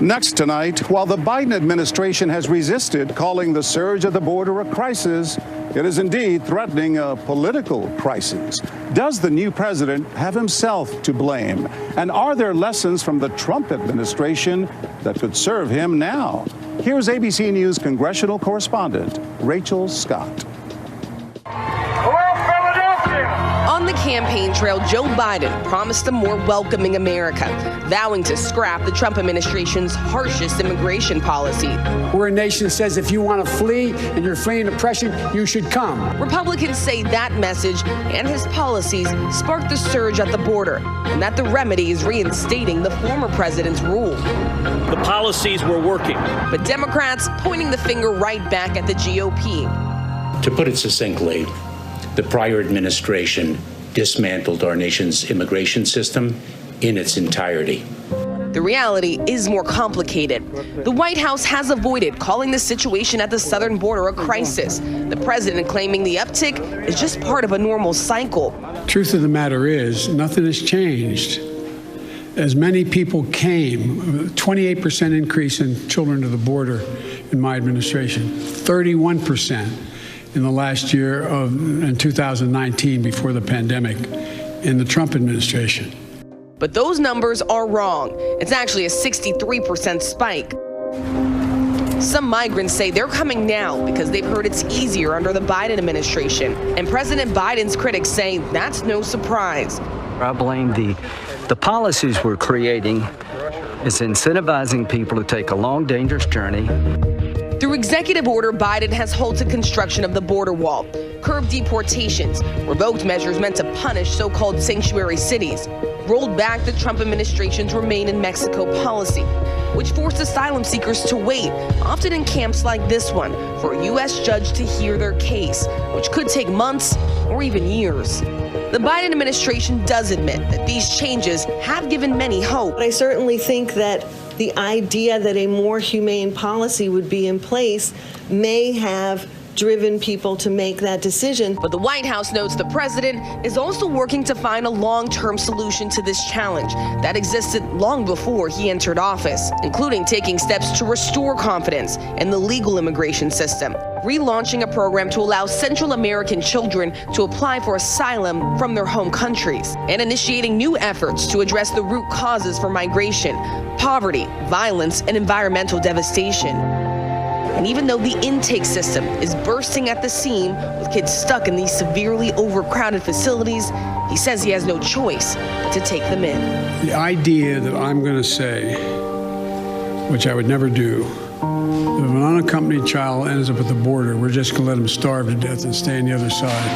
Next tonight, while the Biden administration has resisted calling the surge at the border a crisis, it is indeed threatening a political crisis. Does the new president have himself to blame? And are there lessons from the Trump administration that could serve him now? Here's ABC News congressional correspondent Rachel Scott. On the campaign trail, Joe Biden promised a more welcoming America, vowing to scrap the Trump administration's harshest immigration policy. We're a nation that says if you want to flee and you're fleeing oppression, you should come. Republicans say that message and his policies sparked the surge at the border, and that the remedy is reinstating the former president's rule. The policies were working. But Democrats pointing the finger right back at the GOP. To put it succinctly, the prior administration dismantled our nation's immigration system in its entirety. The reality is more complicated. The White House has avoided calling the situation at the southern border a crisis. The president claiming the uptick is just part of a normal cycle. Truth of the matter is, nothing has changed. As many people came, 28% increase in children to the border in my administration, 31% in the last year in 2019 before the pandemic in the Trump administration. But those numbers are wrong. It's actually a 63% spike. Some migrants say they're coming now because they've heard it's easier under the Biden administration. And President Biden's critics say that's no surprise. I blame the policies we're creating is incentivizing people to take a long, dangerous journey. Through executive order, Biden has halted construction of the border wall, curbed deportations, revoked measures meant to punish so-called sanctuary cities, rolled back the Trump administration's Remain in Mexico policy, which forced asylum seekers to wait, often in camps like this one, for a U.S. judge to hear their case, which could take months or even years. The Biden administration does admit that these changes have given many hope. I certainly think that the idea that a more humane policy would be in place may have driven people to make that decision. But the White House notes the president is also working to find a long-term solution to this challenge that existed long before he entered office, including taking steps to restore confidence in the legal immigration system, relaunching a program to allow Central American children to apply for asylum from their home countries, and initiating new efforts to address the root causes for migration, poverty, violence, and environmental devastation. And even though the intake system is bursting at the seam with kids stuck in these severely overcrowded facilities, he says he has no choice but to take them in. The idea that I'm going to say, which I would never do, if an unaccompanied child ends up at the border, we're just going to let him starve to death and stay on the other side.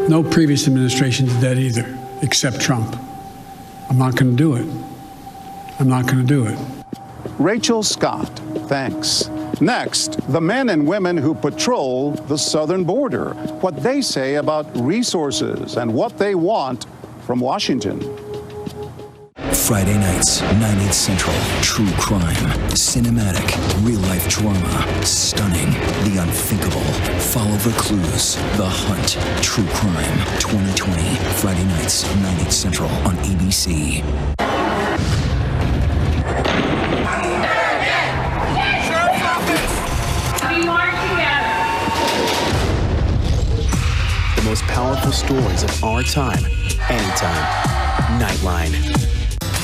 No previous administration did that either, except Trump. I'm not going to do it. I'm not going to do it. Rachel Scott, thanks. Next, the men and women who patrol the southern border, what they say about resources and what they want from Washington. Friday nights, 9/8 Central. True crime, cinematic, real-life drama, stunning, the unthinkable. Follow the clues. The Hunt. True Crime 2020. Friday nights, 9/8 Central on ABC. The most powerful stories of our time, anytime. Nightline.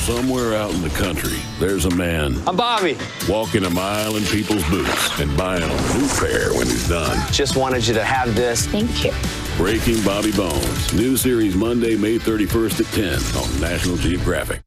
Somewhere out in the country, there's a man. I'm Bobby. Walking a mile in people's boots and buying a new pair when he's done. Just wanted you to have this. Thank you. Breaking Bobby Bones. New series Monday, May 31st at 10 on National Geographic.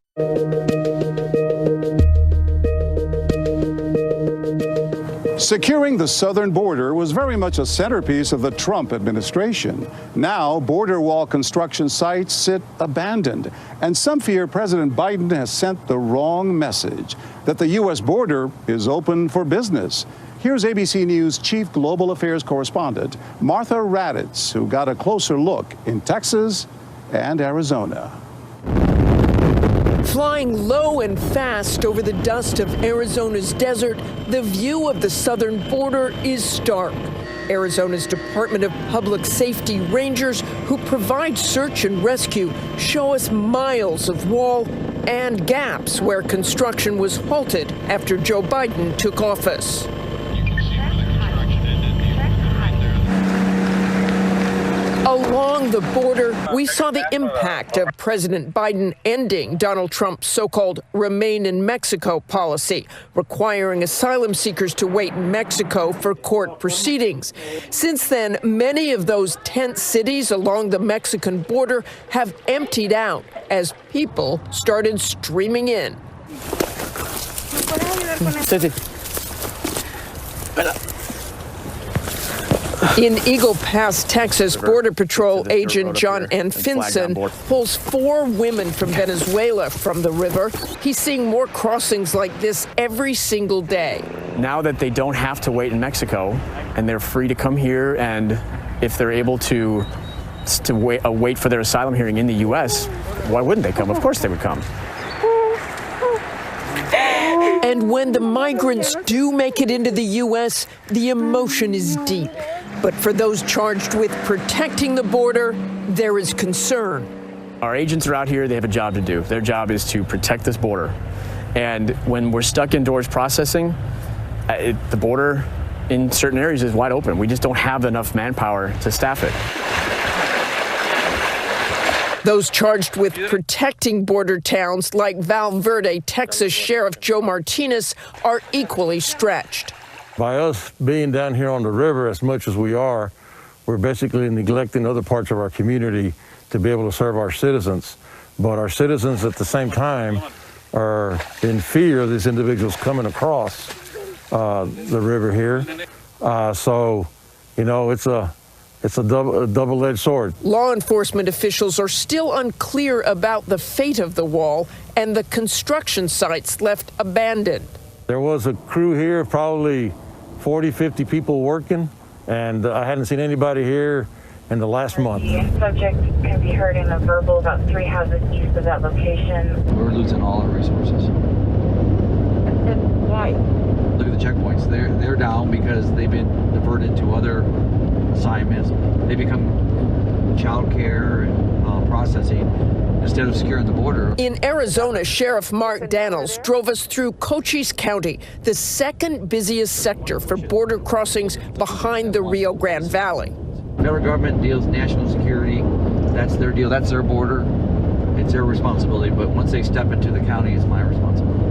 Securing the southern border was very much a centerpiece of the Trump administration. Now, border wall construction sites sit abandoned, and some fear President Biden has sent the wrong message, that the U.S. border is open for business. Here's ABC News Chief Global Affairs Correspondent Martha Raddatz, who got a closer look in Texas and Arizona. Flying low and fast over the dust of Arizona's desert, the view of the southern border is stark. Arizona's Department of Public Safety Rangers, who provide search and rescue, show us miles of wall and gaps where construction was halted after Joe Biden took office. Along the border, we saw the impact of President Biden ending Donald Trump's so-called Remain in Mexico policy, requiring asylum seekers to wait in Mexico for court proceedings. Since then, many of those tent cities along the Mexican border have emptied out as people started streaming in. In Eagle Pass, Texas, Border Patrol agent John N. Finson pulls 4 women from Venezuela from the river. He's seeing more crossings like this every single day. Now that they don't have to wait in Mexico and they're free to come here, and if they're able to months to wait for their asylum hearing in the U.S., why wouldn't they come? Of course they would come. And when the migrants do make it into the U.S., the emotion is deep. But for those charged with protecting the border, there is concern. Our agents are out here, they have a job to do. Their job is to protect this border. And when we're stuck indoors processing, the border in certain areas is wide open. We just don't have enough manpower to staff it. Those charged with protecting border towns like Val Verde, Texas Sheriff Joe Martinez, are equally stretched. By us being down here on the river as much as we are, we're basically neglecting other parts of our community to be able to serve our citizens. But our citizens at the same time are in fear of these individuals coming across the river here. So, you know, it's a double-edged sword. Law enforcement officials are still unclear about the fate of the wall and the construction sites left abandoned. There was a crew here, probably 40, 50 people working, and I hadn't seen anybody here in the last month. The subject can be heard in a verbal about 3 houses east of that location. We're losing all our resources. And why? Look at the checkpoints. They're down because they've been diverted to other assignments. They become child care and processing instead of securing the border. In Arizona, Sheriff Mark Daniels drove us through Cochise County, the second busiest sector for border crossings behind the Rio Grande Valley. Federal government deals national security. That's their deal. That's their border. It's their responsibility. But once they step into the county, it's my responsibility.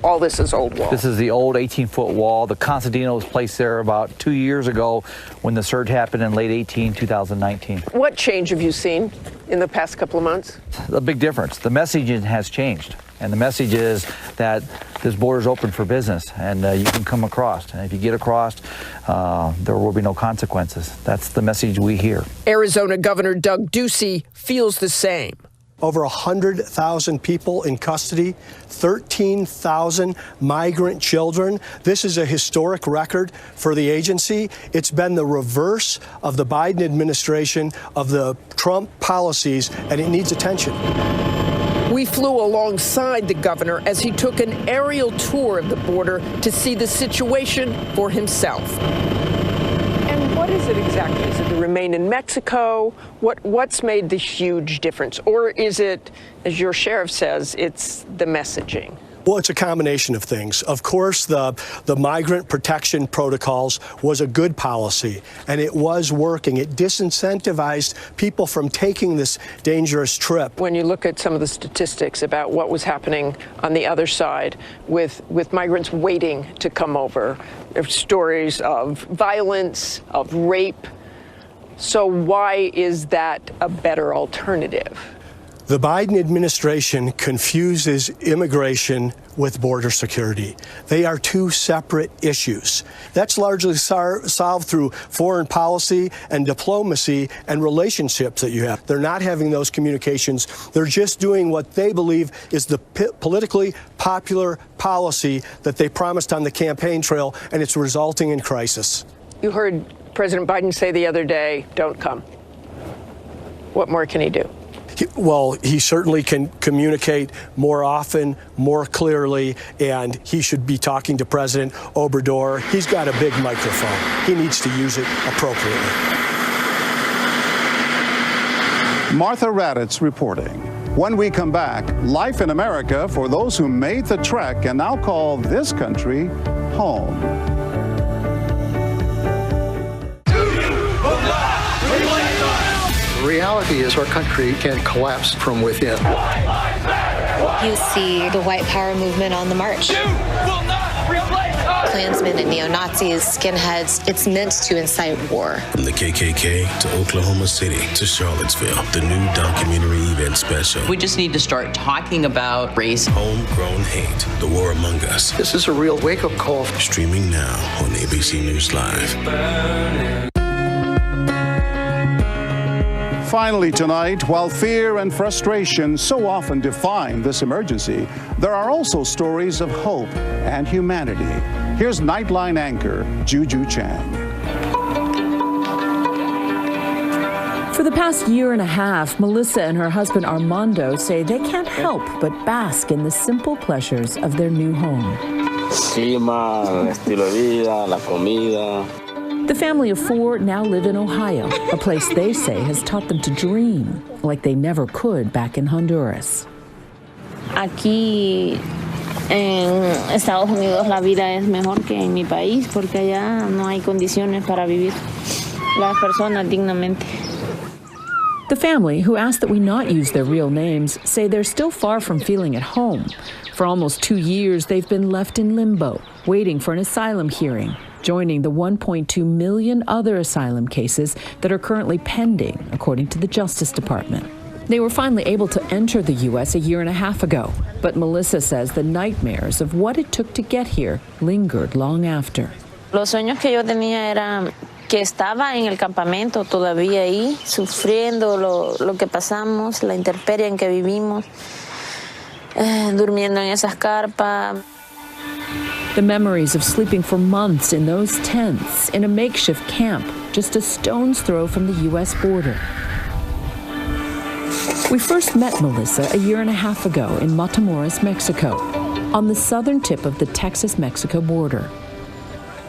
All this is old wall. This is the old 18-foot wall. The Constantino was placed there about 2 years ago when the surge happened in late 2019. What change have you seen in the past couple of months? A big difference. The messaging has changed. And the message is that this border is open for business and you can come across. And if you get across, there will be no consequences. That's the message we hear. Arizona Governor Doug Ducey feels the same. Over 100,000 people in custody, 13,000 migrant children. This is a historic record for the agency. It's been the reverse of the Biden administration, of the Trump policies, and it needs attention. We flew alongside the governor as he took an aerial tour of the border to see the situation for himself. And what is it exactly? Is it the remain in Mexico? What's made the huge difference? Or is it, as your sheriff says, it's the messaging? Well, it's a combination of things. Of course, the migrant protection protocols was a good policy, and it was working. It disincentivized people from taking this dangerous trip. When you look at some of the statistics about what was happening on the other side with migrants waiting to come over, there's stories of violence, of rape. So why is that a better alternative? The Biden administration confuses immigration with border security. They are two separate issues. That's largely solved through foreign policy and diplomacy and relationships that you have. They're not having those communications. They're just doing what they believe is the politically popular policy that they promised on the campaign trail, and it's resulting in crisis. You heard President Biden say the other day, don't come. What more can he do? Well, he certainly can communicate more often, more clearly, and he should be talking to President Obrador. He's got a big microphone. He needs to use it appropriately. Martha Raddatz reporting. When we come back, life in America for those who made the trek and now call this country home. The reality is our country can collapse from within. You see the white power movement on the march. Klansmen and neo-Nazis, skinheads, it's meant to incite war. From the KKK to Oklahoma City to Charlottesville, the new documentary event special. We just need to start talking about race. Homegrown hate, the war among us. This is a real wake-up call. Streaming now on ABC News Live. Finally tonight, while fear and frustration so often define this emergency, there are also stories of hope and humanity. Here's Nightline anchor Juju Chang. For the past year and a half, Melissa and her husband Armando say they can't help but bask in the simple pleasures of their new home. Clima, estilo de vida, la comida. The family of 4 now live in Ohio, a place they say has taught them to dream like they never could back in Honduras. Aquí en Estados Unidos la vida es mejor que en mi país porque allá no hay condiciones para vivir las personas dignamente. The family, who asked that we not use their real names, say they're still far from feeling at home. For almost 2 years, they've been left in limbo, waiting for an asylum hearing, joining the 1.2 million other asylum cases that are currently pending, according to the Justice Department. They were finally able to enter the U.S. a year and a half ago, but Melissa says the nightmares of what it took to get here lingered long after. Los sueños que yo tenía eran que estaba en el campamento todavía ahí, sufriendo lo que pasamos, la intemperie en que vivimos, durmiendo en esas carpas. The memories of sleeping for months in those tents in a makeshift camp just a stone's throw from the U.S. border. We first met Melissa a year and a half ago in Matamoros, Mexico, on the southern tip of the Texas-Mexico border.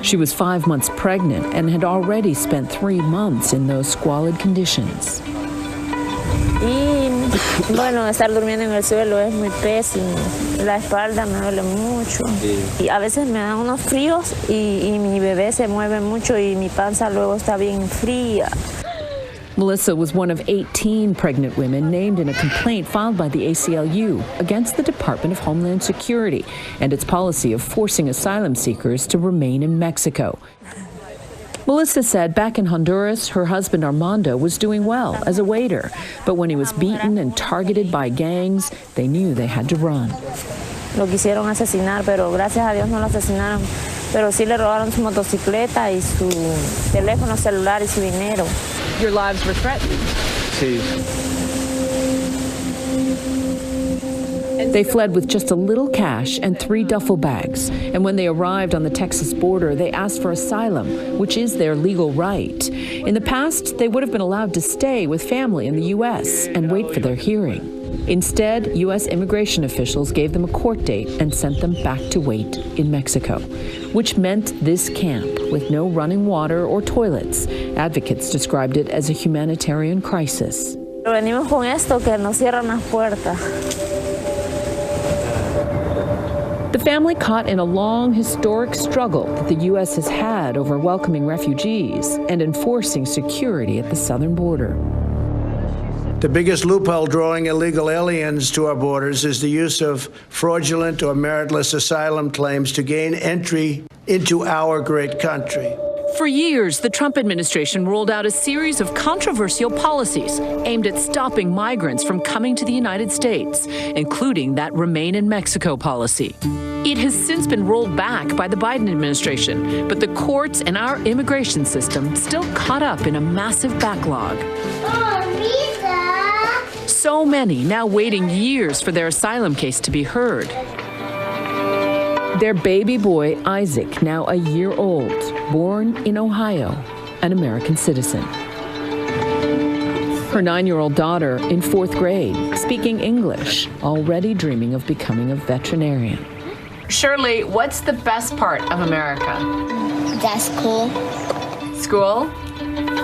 She was 5 months pregnant and had already spent 3 months in those squalid conditions. Y bueno, estar durmiendo en el suelo es muy pésimo. La espalda me duele mucho. Y a veces me dan unos fríos y mi bebé se mueve mucho y mi panza luego está bien fría. Melissa was one of 18 pregnant women named in a complaint filed by the ACLU against the Department of Homeland Security and its policy of forcing asylum seekers to remain in Mexico. Melissa said back in Honduras, her husband Armando was doing well as a waiter, but when he was beaten and targeted by gangs, they knew they had to run. Lo quisieron asesinar, pero gracias a Dios no lo asesinaron. Pero sí le robaron su motocicleta y su teléfono celular y su dinero. Your lives were threatened. Sí. They fled with just a little cash and 3 duffel bags. And when they arrived on the Texas border, they asked for asylum, which is their legal right. In the past, they would have been allowed to stay with family in the U.S. and wait for their hearing. Instead, U.S. immigration officials gave them a court date and sent them back to wait in Mexico, which meant this camp with no running water or toilets. Advocates described it as a humanitarian crisis. Venimos con esto que nos cierran las puertas. The family caught in a long, historic struggle that the U.S. has had over welcoming refugees and enforcing security at the southern border. The biggest loophole drawing illegal aliens to our borders is the use of fraudulent or meritless asylum claims to gain entry into our great country. For years, the Trump administration rolled out a series of controversial policies aimed at stopping migrants from coming to the United States, including that Remain in Mexico policy. It has since been rolled back by the Biden administration, but the courts and our immigration system still caught up in a massive backlog. So many now waiting years for their asylum case to be heard. Their baby boy, Isaac, now a year old, born in Ohio, an American citizen. Her 9-year-old daughter in 4th grade, speaking English, already dreaming of becoming a veterinarian. Shirley, what's the best part of America? That's cool. School?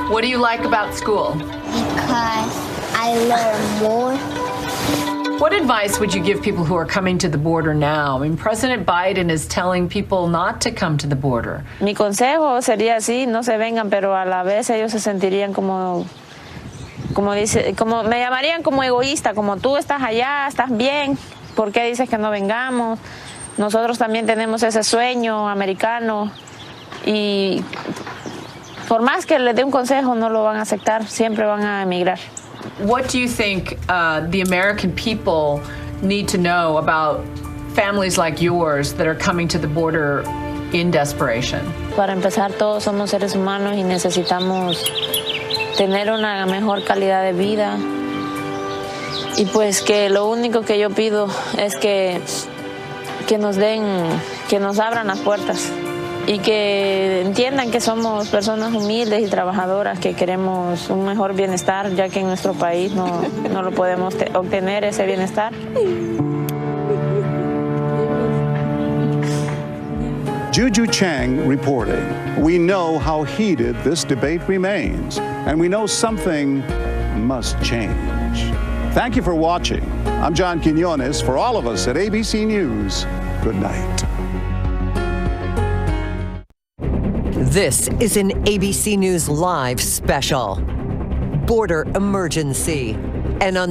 What do you like about school? Because I learn more. What advice would you give people who are coming to the border now? I mean, President Biden is telling people not to come to the border. Mi consejo sería así, no se vengan, pero a la vez ellos se sentirían como me llamarían como egoísta, como tú estás allá, estás bien, ¿por qué dices que no vengamos? Nosotros también tenemos ese sueño americano y por más que les dé un consejo no lo van a aceptar, siempre van a emigrar. What do you think the American people need to know about families like yours that are coming to the border in desperation? Para empezar, todos somos seres humanos y necesitamos tener una mejor calidad de vida. Y pues que lo único que yo pido es que nos abran las puertas y que entiendan que somos personas humildes y trabajadoras que queremos un mejor bienestar, ya que en nuestro país no lo podemos obtener ese bienestar. Juju Chang reporting. We know how heated this debate remains, and we know something must change. Thank you for watching. I'm John Quinones. For all of us at ABC News, good night. This is an ABC News Live special. Border emergency. And on